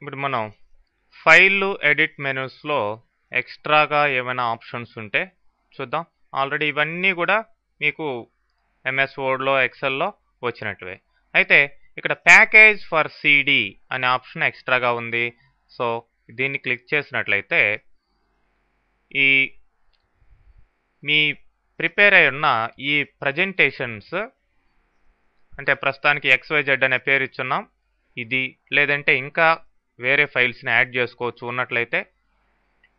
ఇప్పుడు మనం file edit మెనూస్లో ఎక్స్ట్రాగా ఏమైనా ఆప్షన్స్ ఉంటే చూద్దాం. ఆల్రెడీ ఇవన్నీ కూడా మీకు ఎంఎస్ వర్డ్లో ఎక్సెల్లో వచ్చినట్టువే. అయితే ఇక్కడ ప్యాకేజ్ ఫర్ సిడి అనే ఆప్షన్ ఎక్స్ట్రాగా ఉంది. సో దీన్ని క్లిక్ చేసినట్లయితే ఈ మీ ప్రిపేర్ అయి ఉన్న ఈ ప్రజెంటేషన్స్ అంటే ప్రస్తుతానికి XYZ అనే పేరు ఇచ్చున్నాం. ఇది లేదంటే ఇంకా వేరే ఫైల్స్ని యాడ్ చేసుకోవచ్చు ఉన్నట్లయితే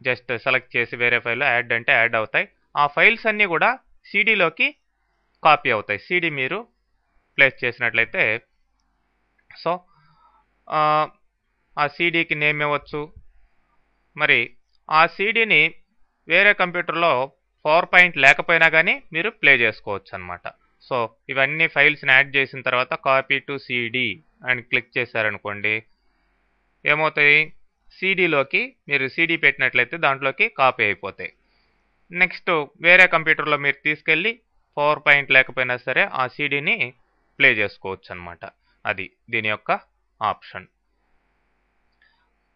జస్ట్ సెలెక్ట్ చేసి వేరే ఫైల్లో యాడ్ అంటే యాడ్ అవుతాయి. ఆ ఫైల్స్ అన్నీ కూడా సిడీలోకి కాపీ అవుతాయి. సిడీ మీరు ప్లేస్ చేసినట్లయితే సో ఆ సిడీకి నేమ్ ఇవ్వచ్చు. మరి ఆ సిడీని వేరే కంప్యూటర్లో PowerPoint లేకపోయినా కానీ మీరు ప్లే చేసుకోవచ్చు అనమాట. సో ఇవన్నీ ఫైల్స్ని యాడ్ చేసిన తర్వాత కాపీ టు సిడి అని క్లిక్ చేశారనుకోండి, ఏమవుతాయి, సిడీలోకి మీరు సిడీ పెట్టినట్లయితే దాంట్లోకి కాపీ అయిపోతాయి. నెక్స్ట్ వేరే కంప్యూటర్లో మీరు తీసుకెళ్ళి PowerPoint లేకపోయినా సరే ఆ సిడీని ప్లే చేసుకోవచ్చు అనమాట. అది దీని యొక్క ఆప్షన్.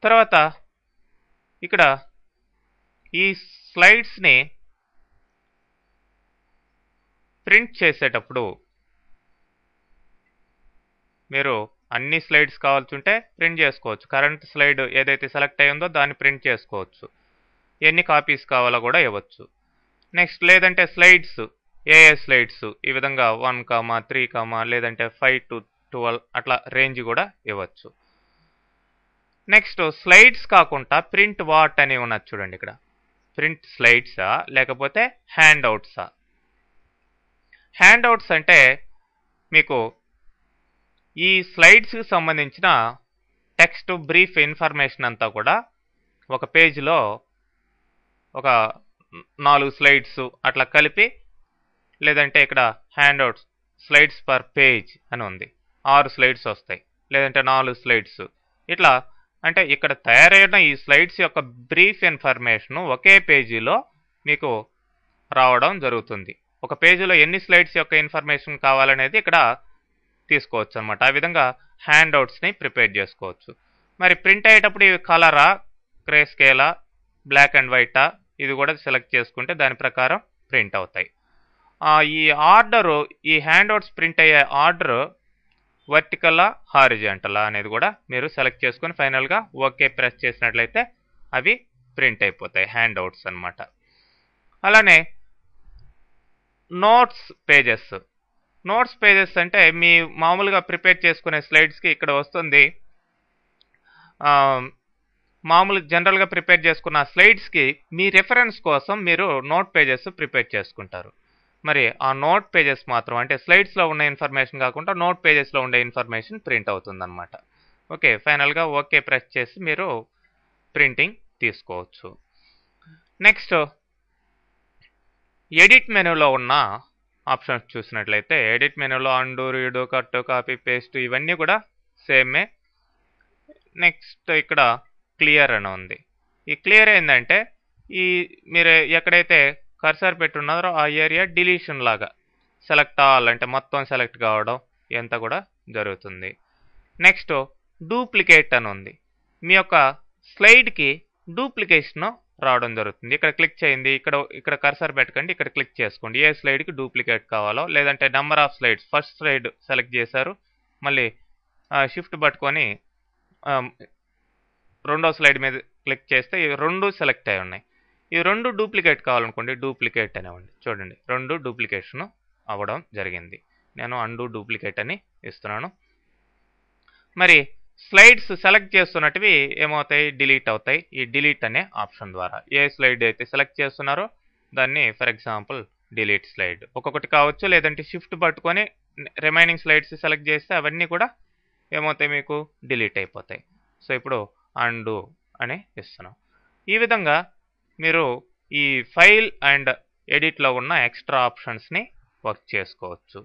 తర్వాత ఇక్కడ ఈ స్లైడ్స్ని ప్రింట్ చేసేటప్పుడు మీరు అన్ని స్లైడ్స్ కావాల్సి ఉంటే ప్రింట్ చేసుకోవచ్చు. కరెంట్ స్లైడ్ ఏదైతే సెలెక్ట్ అయ్యిందో దాన్ని ప్రింట్ చేసుకోవచ్చు. ఎన్ని కాపీస్ కావాలో కూడా ఇవ్వచ్చు. నెక్స్ట్ లేదంటే స్లైడ్స్ ఏ స్లైడ్స్ ఈ విధంగా 1, 3, లేదంటే 5 to 12 అట్లా రేంజ్ కూడా ఇవ్వచ్చు. నెక్స్ట్ స్లైడ్స్ కాకుండా ప్రింట్ వాట్ అని ఉన్నది చూడండి. ఇక్కడ ప్రింట్ స్లైడ్సా లేకపోతే హ్యాండ్ అవుట్సా? హ్యాండ్ అవుట్స్ అంటే మీకు ఈ స్లైడ్స్కి సంబంధించిన టెక్స్ట్ బ్రీఫ్ ఇన్ఫర్మేషన్ అంతా కూడా ఒక పేజీలో ఒక 4 స్లైడ్స్ అట్లా కలిపి, లేదంటే ఇక్కడ hand outs slides per page అని ఉంది, 6 స్లైడ్స్ వస్తాయి, లేదంటే 4 స్లైడ్స్ ఇట్లా. అంటే ఇక్కడ తయారైన ఈ స్లైడ్స్ యొక్క బ్రీఫ్ ఇన్ఫర్మేషన్ ఒకే పేజీలో మీకు రావడం జరుగుతుంది. ఒక పేజీలో ఎన్ని స్లైడ్స్ యొక్క ఇన్ఫర్మేషన్ కావాలనేది ఇక్కడ తీసుకోవచ్చు అనమాట. ఆ విధంగా హ్యాండ్ అవుట్స్ని ప్రిపేర్ చేసుకోవచ్చు. మరి ప్రింట్ అయ్యేటప్పుడు ఇవి కలరా, గ్రే స్కేలా, బ్లాక్ అండ్ వైటా, ఇది కూడా సెలెక్ట్ చేసుకుంటే దాని ప్రకారం ప్రింట్ అవుతాయి. ఈ ఆర్డరు, ఈ హ్యాండ్ అవుట్స్ ప్రింట్ అయ్యే ఆర్డర్ వర్టికలా హారిజాంటలా అనేది కూడా మీరు సెలెక్ట్ చేసుకుని ఫైనల్గా ఓకే ప్రెస్ చేసినట్లయితే అవి ప్రింట్ అయిపోతాయి, హ్యాండ్ అవుట్స్ అనమాట. అలానే నోట్స్ పేజెస్ అంటే మీ మామూలుగా ప్రిపేర్ చేసుకునే స్లైడ్స్కి ఇక్కడ వస్తుంది. మామూలు జనరల్గా ప్రిపేర్ చేసుకున్న స్లైడ్స్కి మీ రెఫరెన్స్ కోసం మీరు నోట్ పేజెస్ ప్రిపేర్ చేసుకుంటారు. మరి ఆ నోట్ పేజెస్ మాత్రం అంటే స్లైడ్స్లో ఉన్న ఇన్ఫర్మేషన్ కాకుండా నోట్ పేజెస్లో ఉండే ఇన్ఫర్మేషన్ ప్రింట్ అవుతుందన్నమాట. ఓకే, ఫైనల్గా ఓకే ప్రెస్ చేసి మీరు ప్రింటింగ్ తీసుకోవచ్చు. నెక్స్ట్ ఎడిట్ మెనూలో ఉన్న ఆప్షన్స్ చూసినట్లయితే ఎడిట్ మెనూలో undo, redo, cut, copy, paste ఇవన్నీ కూడా సేమే. నెక్స్ట్ ఇక్కడ క్లియర్ అని ఉంది. ఈ క్లియర్ ఏంటంటే ఈ మీరు ఎక్కడైతే కర్సర్ పెట్టున్నారో ఆ ఏరియా డిలీషన్ లాగా సెలెక్ట్ అవ్వాలంటే మొత్తం సెలెక్ట్ కావడం ఎంత కూడా జరుగుతుంది. నెక్స్ట్ డూప్లికేట్ అని ఉంది. మీ యొక్క స్లైడ్కి డూప్లికేషన్ రావడం జరుగుతుంది. ఇక్కడ క్లిక్ చేయండి, ఇక్కడ కర్సర్ పెట్టకండి, ఇక్కడ క్లిక్ చేసుకోండి. ఏ స్లైడ్కి డూప్లికేట్ కావాలో, లేదంటే number of slides, first slide select చేశారు, మళ్ళీ షిఫ్ట్ పట్టుకొని రెండో స్లైడ్ మీద క్లిక్ చేస్తే ఇవి 2 సెలెక్ట్ అయి ఉన్నాయి. ఈ 2 డూప్లికేట్ కావాలనుకోండి, డూప్లికేట్ అనేవ్వండి. చూడండి 2 డూప్లికేషన్ అవ్వడం జరిగింది. నేను అండు డూప్లికేట్ అని ఇస్తున్నాను. మరి స్లైడ్స్ సెలెక్ట్ చేస్తున్నట్టువి ఏమవుతాయి, డిలీట్ అవుతాయి ఈ డిలీట్ అనే ఆప్షన్ ద్వారా. ఏ స్లైడ్ అయితే సెలెక్ట్ చేస్తున్నారో దాన్ని ఫర్ ఎగ్జాంపుల్ డిలీట్ స్లైడ్ ఒక్కొక్కటి కావచ్చు, లేదంటే షిఫ్ట్ పట్టుకొని రిమైనింగ్ స్లైడ్స్ సెలెక్ట్ చేస్తే అవన్నీ కూడా ఏమవుతాయి, మీకు డిలీట్ అయిపోతాయి. సో ఇప్పుడు అండు అని ఇస్తున్నాం. ఈ విధంగా మీరు ఈ ఫైల్ అండ్ ఎడిట్లో ఉన్న ఎక్స్ట్రా ఆప్షన్స్ని వర్క్ చేసుకోవచ్చు.